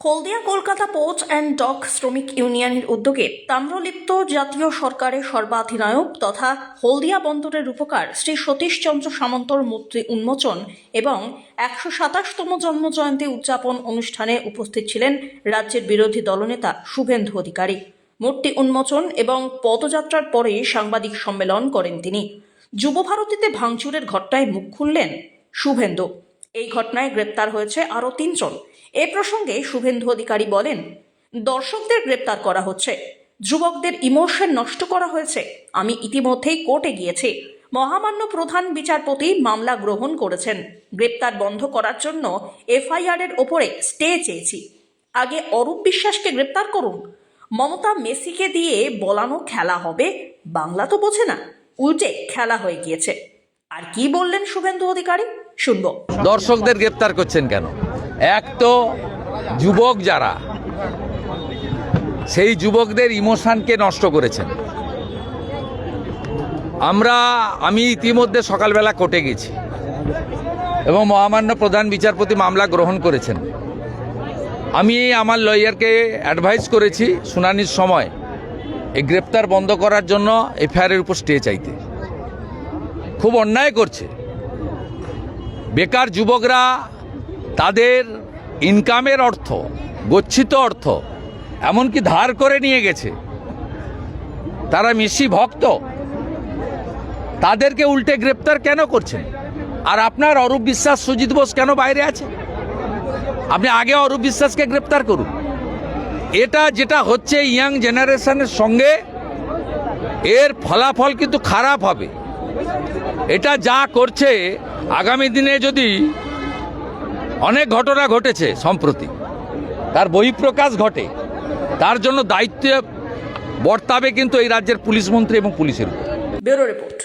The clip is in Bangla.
Haldia Kolkata port and dock শ্রমিক ইউনিয়নের উদ্যোগে তাম্রলিপ্ত জাতীয় সরকারের সর্বাধিনায়ক তথা হলদিয়া বন্দরের রূপকার শ্রী সতীশচন্দ্র সামন্তর মূর্তি উন্মোচন এবং ১২৭তম জন্মজয়ন্তী উদযাপন অনুষ্ঠানে উপস্থিত ছিলেন রাজ্যের বিরোধী দলনেতা শুভেন্দু অধিকারী। মূর্তি উন্মোচন এবং পদযাত্রার পরে সাংবাদিক সম্মেলন করেন তিনি। যুবভারতীতে ভাঙচুরের ঘটনায় মুখ খুললেন শুভেন্দু। এই ঘটনায় গ্রেপ্তার হয়েছে আরও ৩ জন। এ প্রসঙ্গে শুভেন্দু অধিকারী বলেন, দর্শকদের গ্রেপ্তার করা হচ্ছে, যুবকদের ইমোশন নষ্ট করা হয়েছে। আমি ইতিমধ্যেই কোর্টে গিয়েছি। মহামান্য প্রধান বিচারপতি মামলা গ্রহণ করেছেন। গ্রেপ্তার বন্ধ করার জন্য এফআইআর এর ওপরে স্টে চেয়েছি। আগে অরূপ বিশ্বাসকে গ্রেপ্তার করুন। মমতা মেসিকে দিয়ে বলানো খেলা হবে, বাংলা তো বোঝে না, উল্টে খেলা হয়ে গিয়েছে। আর কি বললেন শুভেন্দু অধিকারী, শুনবো। দর্শকদের গ্রেপ্তার করছেন কেন? এক তো যুবক যারা, সেই যুবকদের ইমোশনকে নষ্ট করেছেন। আমি ইতিমধ্যে সকালবেলা কোর্টে গেছি এবং মহামান্য প্রধান বিচারপতি মামলা গ্রহণ করেছেন। আমি আমার লয়ারকে অ্যাডভাইস করেছি শুনানির সময় এই গ্রেপ্তার বন্ধ করার জন্য এফআইআর উপর স্টে চাইতে। খুব অন্যায় করছে। বেকার যুবকরা তাদের ইনকামের অর্থ, গচ্ছিত অর্থ এমনকি ধার করে নিয়ে গেছে। তারা মেসি ভক্ত, তাদেরকে উল্টে গ্রেপ্তার কেন করছেন? আর আপনার অরূপ বিশ্বাস, সুজিত বোস কেন বাইরে আছে? আপনি আগে অরূপ বিশ্বাসকে গ্রেপ্তার করুন। এটা যেটা হচ্ছে ইয়াং জেনারেশনের সঙ্গে, এর ফলাফল কিন্তু খারাপ হবে। এটা যা করছে, আগামী দিনে যদি অনেক ঘটনা ঘটেছে সম্প্রতি, তার বহিঃপ্রকাশ ঘটে, তার জন্য দায়িত্ব বর্তাবে কিন্তু এই রাজ্যের পুলিশ মন্ত্রী এবং পুলিশের উপর। Bureau report.